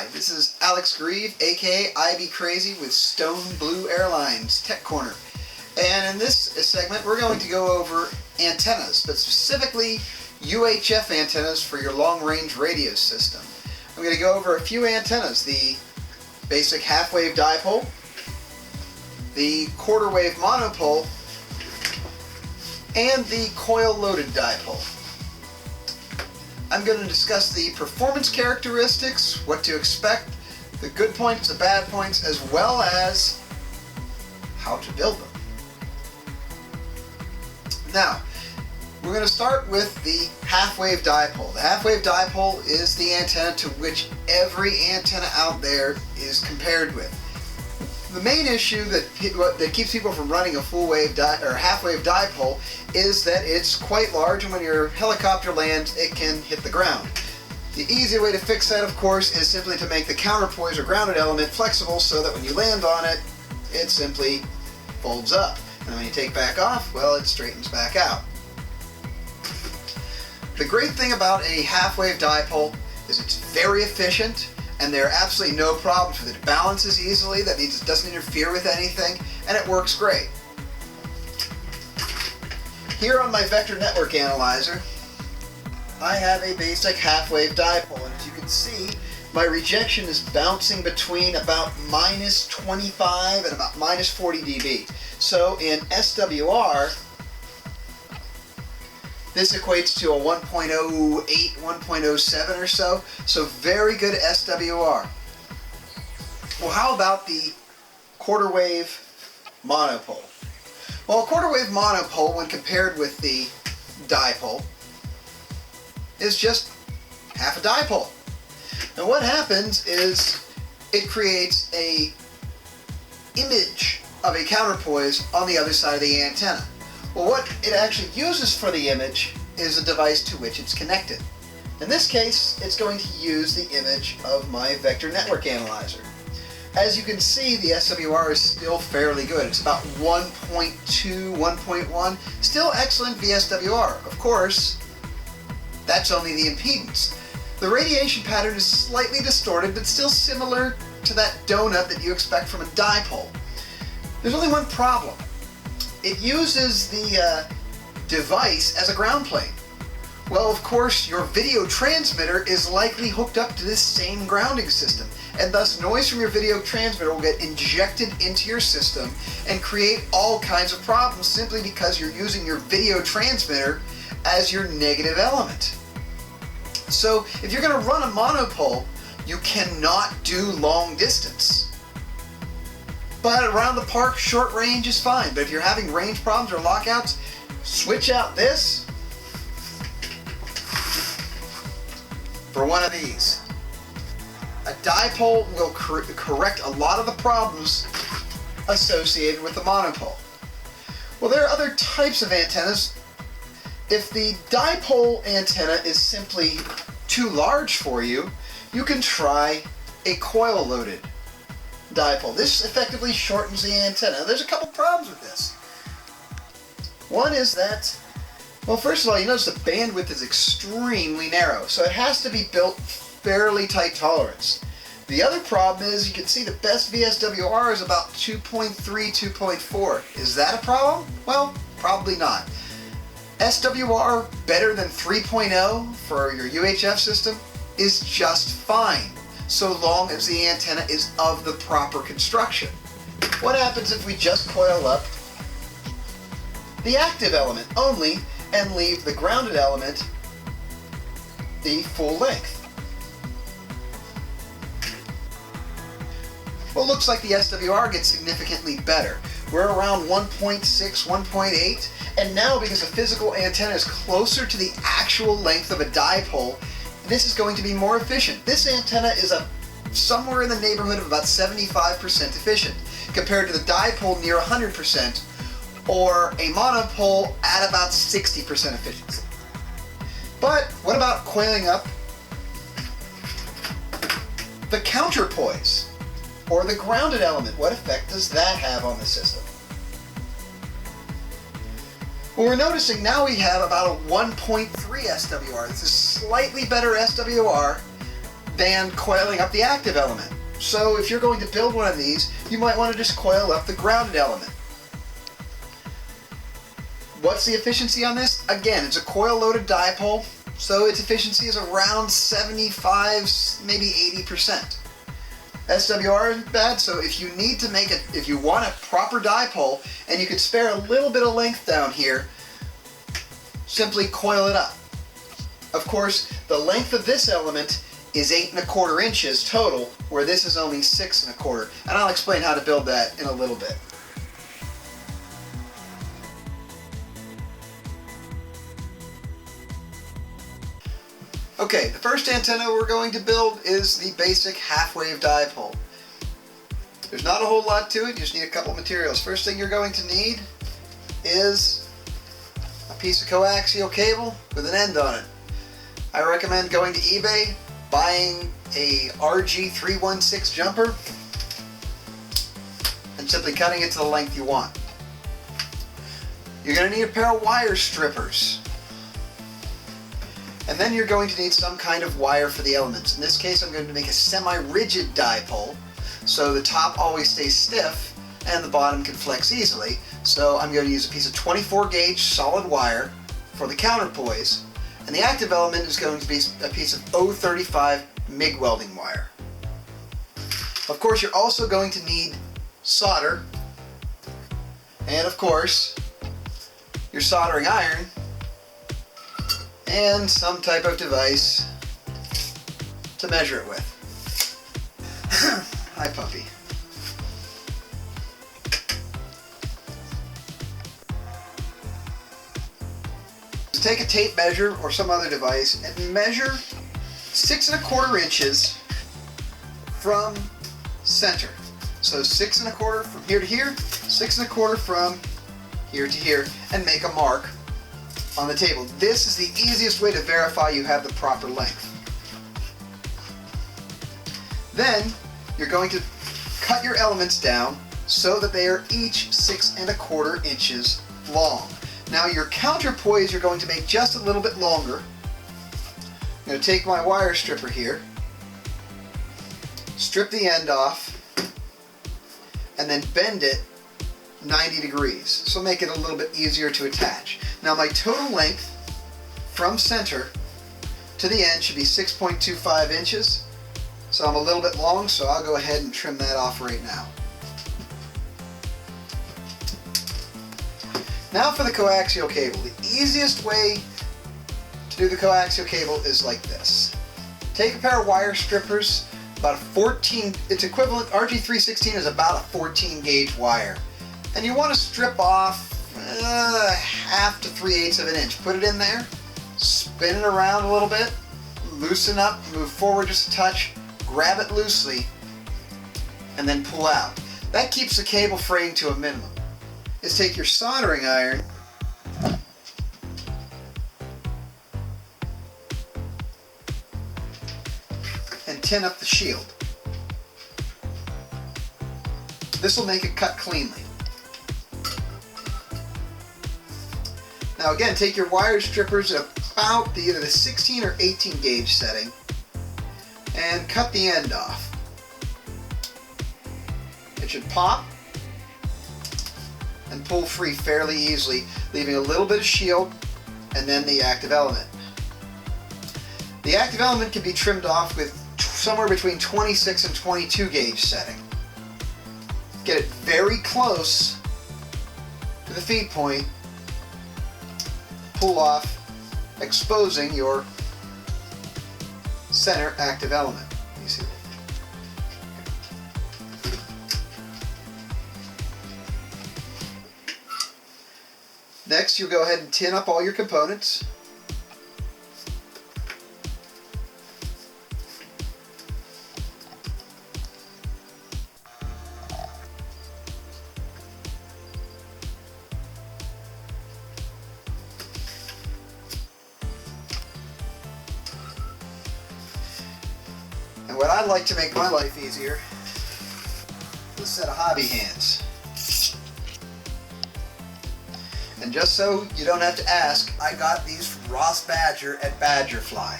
Hi, this is Alex Grieve, aka I Be Crazy with Stone Blue Airlines Tech Corner. And in this segment we're going to go over antennas, but specifically UHF antennas for your long-range radio system. I'm going to go over a few antennas: the basic half-wave dipole, the quarter-wave monopole, and the coil-loaded dipole. I'm going to discuss the performance characteristics, what to expect, the good points, the bad points, as well as how to build them. Now, we're going to start with the half-wave dipole. The half-wave dipole is the antenna to which every antenna out there is compared with. The main issue that keeps people from running a full-wave or half-wave dipole is that it's quite large, and when your helicopter lands, it can hit the ground. The easy way to fix that, of course, is simply to make the counterpoise or grounded element flexible so that when you land on it, it simply folds up. And when you take back off, well, it straightens back out. The great thing about a half-wave dipole is it's very efficient, and there are absolutely no problems with it. It balances easily, that means it doesn't interfere with anything, and it works great. Here on my vector network analyzer, I have a basic half-wave dipole, and as you can see, my rejection is bouncing between about minus 25 and about minus 40 dB. So in SWR, this equates to a 1.08, 1.07 or so, so very good SWR. Well, how about the quarter wave monopole? Well, a quarter wave monopole, when compared with the dipole, is just half a dipole. And what happens is it creates a image of a counterpoise on the other side of the antenna. Well, what it actually uses for the image is a device to which it's connected. In this case, it's going to use the image of my vector network analyzer. As you can see, the SWR is still fairly good. It's about 1.2, 1.1, still excellent VSWR. Of course, that's only the impedance. The radiation pattern is slightly distorted, but still similar to that donut that you expect from a dipole. There's only one problem. It uses the device as a ground plane. Well, of course, your video transmitter is likely hooked up to this same grounding system, and thus noise from your video transmitter will get injected into your system and create all kinds of problems simply because you're using your video transmitter as your negative element. So if you're going to run a monopole, you cannot do long distance. But around the park, short range is fine. But if you're having range problems or lockouts, switch out this for one of these. A dipole will correct a lot of the problems associated with the monopole. Well, there are other types of antennas. If the dipole antenna is simply too large for you, you can try a coil-loaded dipole. This effectively shortens the antenna. There's a couple problems with this. One is that, well, first of all, you notice the bandwidth is extremely narrow, so it has to be built fairly tight tolerance. The other problem is you can see the best VSWR is about 2.3, 2.4. Is that a problem? Well, probably not. SWR better than 3.0 for your UHF system is just fine, so long as the antenna is of the proper construction. What happens if we just coil up the active element only and leave the grounded element the full length? Well, it looks like the SWR gets significantly better. We're around 1.6, 1.8, and now because the physical antenna is closer to the actual length of a dipole, this is going to be more efficient. This antenna is somewhere in the neighborhood of about 75% efficient, compared to the dipole near 100%, or a monopole at about 60% efficiency. But what about coiling up the counterpoise, or the grounded element? What effect does that have on the system? Well, we're noticing now we have about a 1.3 SWR. This is slightly better SWR than coiling up the active element. So if you're going to build one of these, you might want to just coil up the grounded element. What's the efficiency on this? Again, it's a coil-loaded dipole, so its efficiency is around 75, maybe 80%. SWR isn't bad, so if you need to make it, if you want a proper dipole and you could spare a little bit of length down here, simply coil it up. Of course, the length of this element is 8 1/4 inches total, where this is only 6 1/4, and I'll explain how to build that in a little bit. Okay, the first antenna we're going to build is the basic half-wave dipole. There's not a whole lot to it, you just need a couple materials. First thing you're going to need is a piece of coaxial cable with an end on it. I recommend going to eBay, buying a RG316 jumper, and simply cutting it to the length you want. You're going to need a pair of wire strippers. And then you're going to need some kind of wire for the elements. In this case, I'm going to make a semi-rigid dipole, so the top always stays stiff and the bottom can flex easily. So I'm going to use a piece of 24 gauge solid wire for the counterpoise, and the active element is going to be a piece of 035 MIG welding wire. Of course, you're also going to need solder, and of course, your soldering iron, and some type of device to measure it with. Hi, puppy. So take a tape measure or some other device and measure 6 1/4 inches from center. So 6 1/4 from here to here, 6 1/4 from here to here, and make a mark on the table. This is the easiest way to verify you have the proper length. Then you're going to cut your elements down so that they are each 6 1/4 inches long. Now your counterpoise you're going to make just a little bit longer. I'm going to take my wire stripper here, strip the end off, and then bend it 90 degrees. So make it a little bit easier to attach. Now my total length from center to the end should be 6.25 inches. So I'm a little bit long, so I'll go ahead and trim that off right now. Now for the coaxial cable. The easiest way to do the coaxial cable is like this. Take a pair of wire strippers, about a 14, it's equivalent, RG316 is about a 14 gauge wire. And you want to strip off 1/2 to 3/8 of an inch. Put it in there, spin it around a little bit, loosen up, move forward just a touch, grab it loosely, and then pull out. That keeps the cable fraying to a minimum. Is take your soldering iron and tin up the shield. This will make it cut cleanly. Now again, take your wire strippers at about either the 16 or 18 gauge setting and cut the end off. It should pop and pull free fairly easily, leaving a little bit of shield and then the active element. The active element can be trimmed off with somewhere between 26 and 22 gauge setting. Get it very close to the feed point, pull off, exposing your center active element. You see. Next, you'll go ahead and tin up all your components. And what I like to make my life easier is a set of hobby hands. And just so you don't have to ask, I got these from Ross Badger at Badgerfly.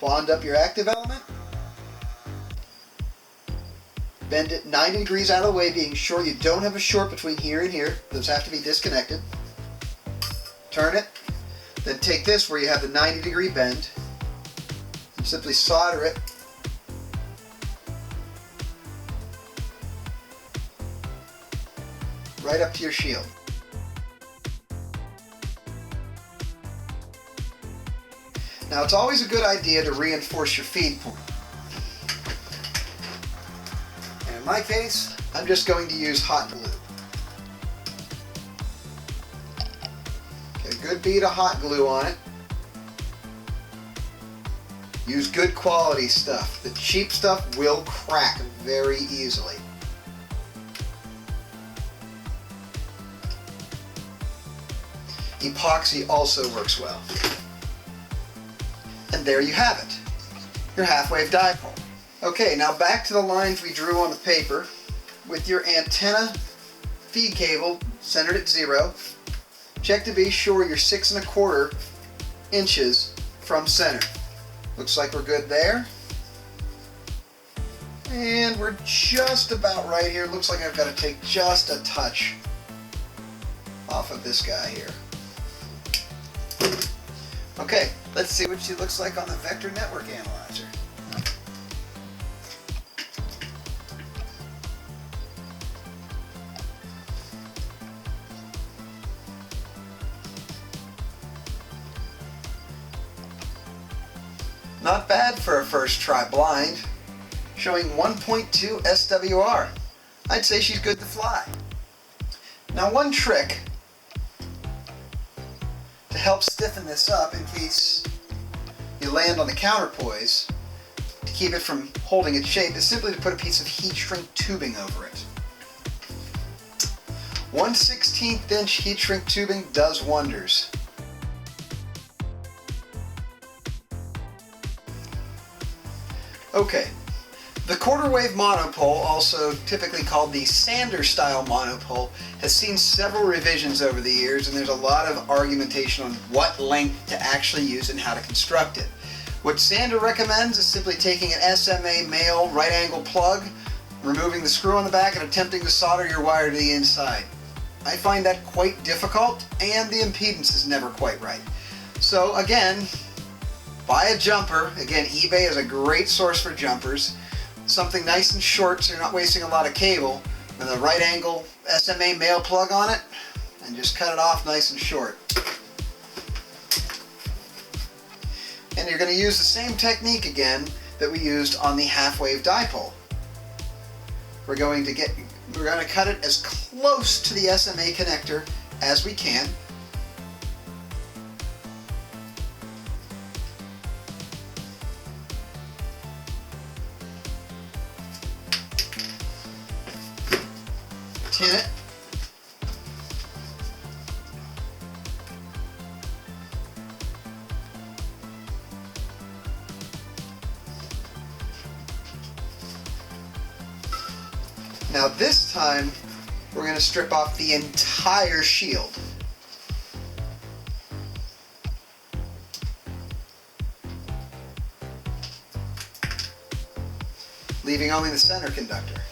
Bond up your active element. Bend it 90 degrees out of the way, being sure you don't have a short between here and here. Those have to be disconnected. Turn it. Then take this where you have the 90-degree bend and simply solder it right up to your shield. Now it's always a good idea to reinforce your feed point. And in my case, I'm just going to use hot glue. Get a good bead of hot glue on it. Use good quality stuff. The cheap stuff will crack very easily. Epoxy also works well. And there you have it, your half-wave dipole. Okay, now back to the lines we drew on the paper with your antenna feed cable centered at 0. Check to be sure you're 6 1/4 inches from center. Looks like we're good there. And we're just about right here. Looks like I've got to take just a touch off of this guy here. Okay, let's see what she looks like on the vector network analyzer. Not bad for a first try blind, showing 1.2 SWR. I'd say she's good to fly. Now one trick to help stiffen this up in case you land on the counterpoise, to keep it from holding its shape, is simply to put a piece of heat shrink tubing over it. 1/16 inch heat shrink tubing does wonders. Okay, the quarter wave monopole, also typically called the sander style monopole, has seen several revisions over the years, and there's a lot of argumentation on what length to actually use and how to construct it. What Sander recommends is simply taking an SMA male right angle plug, removing the screw on the back, and attempting to solder your wire to the inside. I find that quite difficult, and the impedance is never quite right. So again, buy a jumper. Again, eBay is a great source for jumpers. Something nice and short so you're not wasting a lot of cable, with a right angle SMA male plug on it, and just cut it off nice and short. And you're going to use the same technique again that we used on the half-wave dipole. We're going to cut it as close to the SMA connector as we can. Tin it. Now this time we're going to strip off the entire shield. Leaving only the center conductor.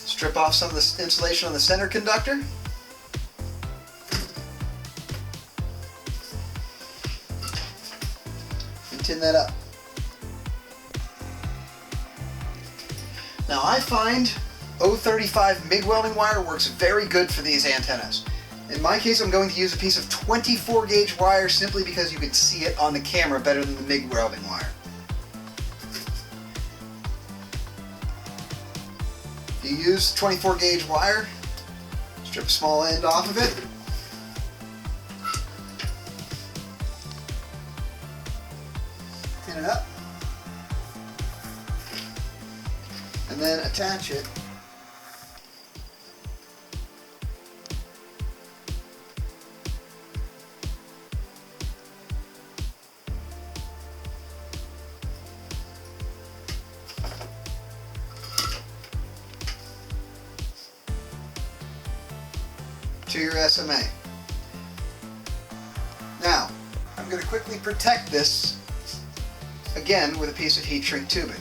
Strip off some of the insulation on the center conductor. And tin that up. Now I find 035 MIG welding wire works very good for these antennas. In my case, I'm going to use a piece of 24 gauge wire simply because you can see it on the camera better than the MIG welding wire. You use 24 gauge wire, strip a small end off of it, tin it up, and then attach it . to your SMA. Now, I'm going to quickly protect this again with a piece of heat shrink tubing.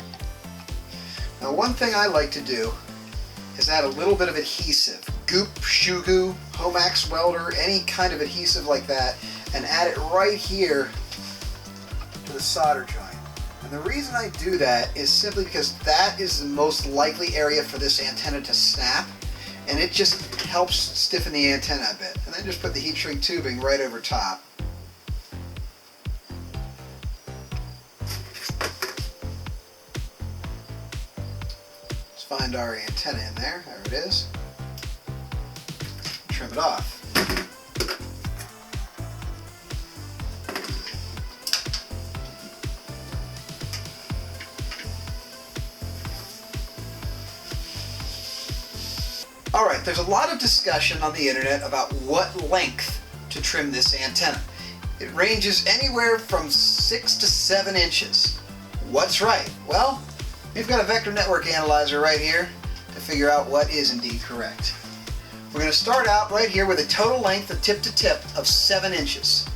Now, one thing I like to do is add a little bit of adhesive, goop, shoe goo, Homax welder, any kind of adhesive like that, and add it right here to the solder joint. And the reason I do that is simply because that is the most likely area for this antenna to snap, and it just helps stiffen the antenna a bit. And then just put the heat shrink tubing right over top. Let's find our antenna in there. There it is. Trim it off. Alright, there's a lot of discussion on the internet about what length to trim this antenna. It ranges anywhere from 6 to 7 inches. What's right? Well, we've got a vector network analyzer right here to figure out what is indeed correct. We're going to start out right here with a total length of tip to tip of 7 inches.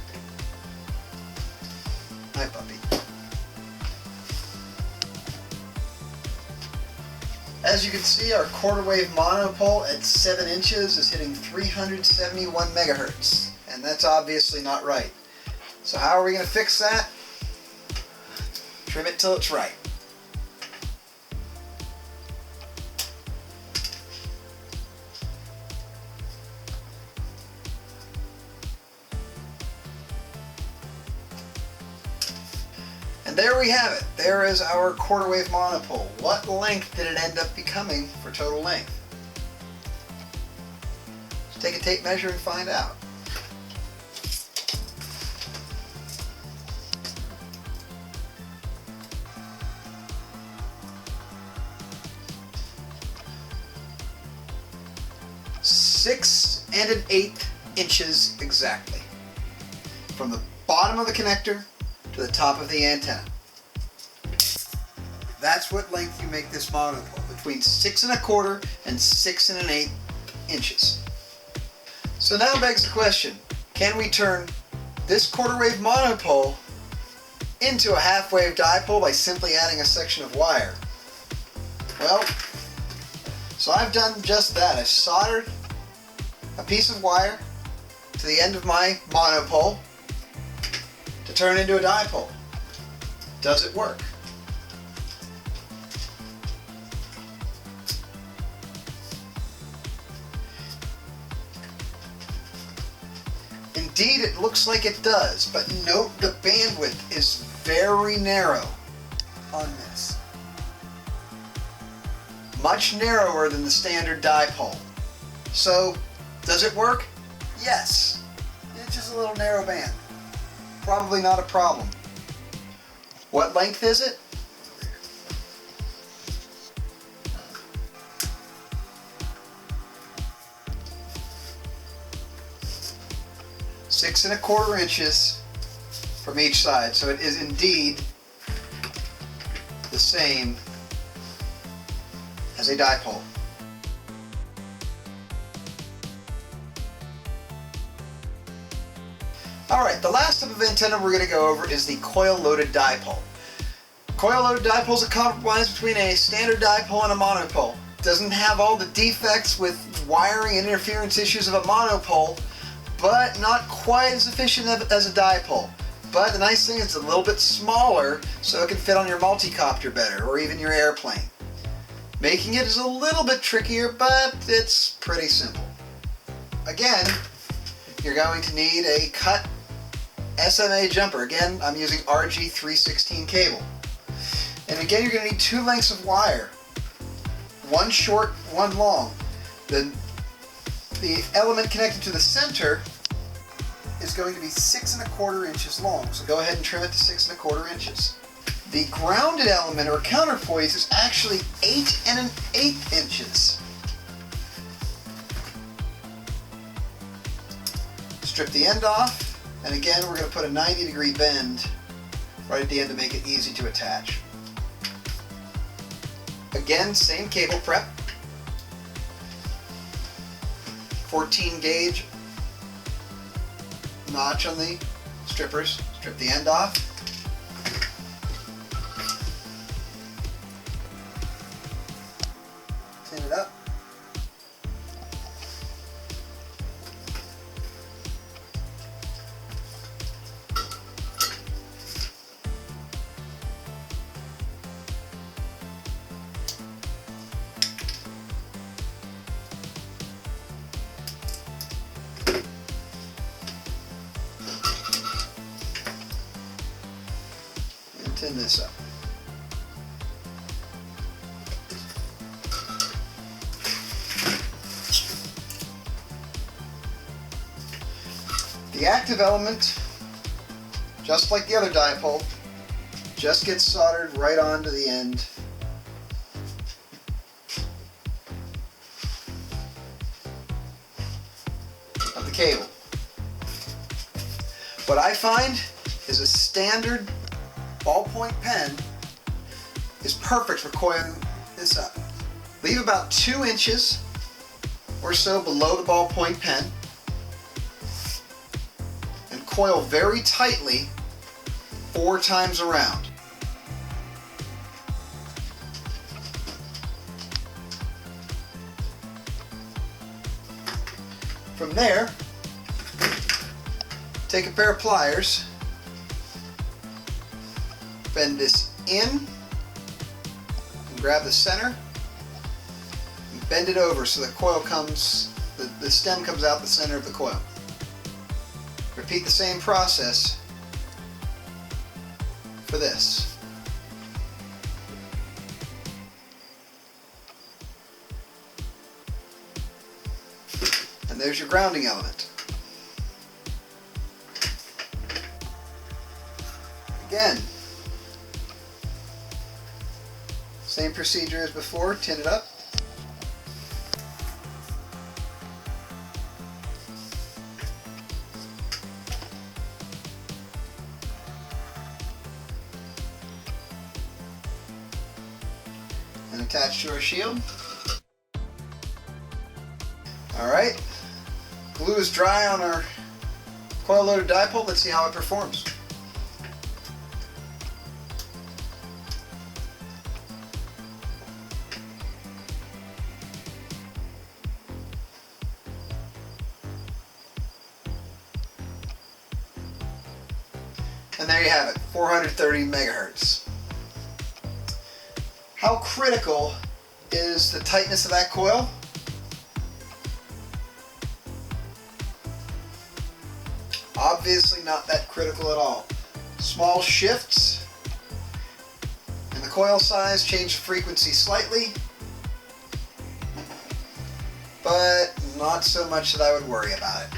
Hi, puppy. As you can see, our quarter wave monopole at 7 inches is hitting 371 megahertz, and that's obviously not right. So how are we going to fix that? Trim it till it's right. And there we have it. There is our quarter wave monopole. What length did it end up becoming for total length? Let's take a tape measure and find out. Six and an eighth inches exactly. From the bottom of the connector to the top of the antenna. That's what length you make this monopole, between 6 1/4 and 6 1/8 inches. So now begs the question, can we turn this quarter wave monopole into a half wave dipole by simply adding a section of wire? Well, so I've done just that. I soldered a piece of wire to the end of my monopole to turn into a dipole. Does it work? Indeed, it looks like it does, but note the bandwidth is very narrow on this. Much narrower than the standard dipole. So, does it work? Yes. It's just a little narrow band. Probably not a problem. What length is it? 6 1/4 inches from each side. So it is indeed the same as a dipole. Alright, the last type of antenna we're going to go over is the coil-loaded dipole. Coil-loaded dipole is a compromise between a standard dipole and a monopole. It doesn't have all the defects with wiring and interference issues of a monopole, but not quite as efficient as a dipole. But the nice thing is it's a little bit smaller, so it can fit on your multicopter better, or even your airplane. Making it is a little bit trickier, but it's pretty simple. Again, you're going to need a cut SMA jumper. Again, I'm using RG316 cable. And again, you're going to need 2 lengths of wire. One short, one long. The element connected to the center is going to be 6 1/4 inches long. So go ahead and trim it to 6 1/4 inches. The grounded element or counterpoise is actually 8 1/8 inches. Strip the end off. And again, we're going to put a 90-degree bend right at the end to make it easy to attach. Again, same cable prep. 14 gauge notch on the strippers. Strip the end off. Tin it up. Tin this up. The active element, just like the other dipole, just gets soldered right onto the end of the cable. What I find is a standard ballpoint pen is perfect for coiling this up. Leave about 2 inches or so below the ballpoint pen and coil very tightly 4 times around. From there, take a pair of pliers, bend this in, and grab the center, and bend it over so the coil comes, the stem comes out the center of the coil. Repeat the same process for this. And there's your grounding element. Again, same procedure as before, tin it up. And attach to our shield. Alright, glue is dry on our coil loaded dipole. Let's see how it performs. And there you have it, 430 megahertz. How critical is the tightness of that coil? Obviously not that critical at all. Small shifts in the coil size change the frequency slightly, but not so much that I would worry about it.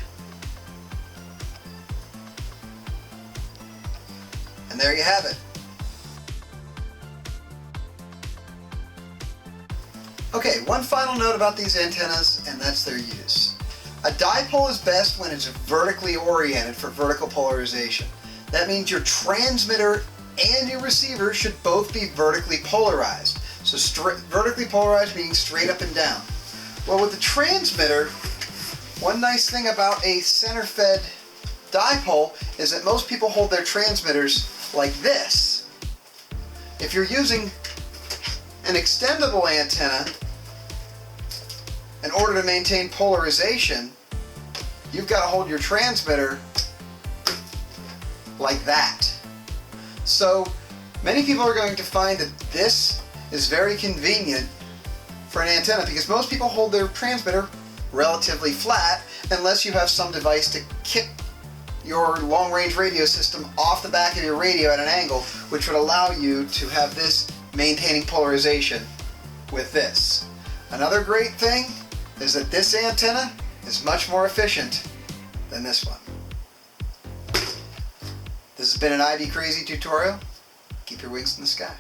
And there you have it. Okay, one final note about these antennas, and that's their use. A dipole is best when it's vertically oriented for vertical polarization. That means your transmitter and your receiver should both be vertically polarized. So vertically polarized meaning straight up and down. Well, with the transmitter, one nice thing about a center-fed dipole is that most people hold their transmitters like this. If you're using an extendable antenna, in order to maintain polarization, you've got to hold your transmitter like that. So many people are going to find that this is very convenient for an antenna because most people hold their transmitter relatively flat unless you have some device to kick your long-range radio system off the back of your radio at an angle, which would allow you to have this maintaining polarization with this. Another great thing is that this antenna is much more efficient than this one. This has been an IB Crazy tutorial. Keep your wings in the sky.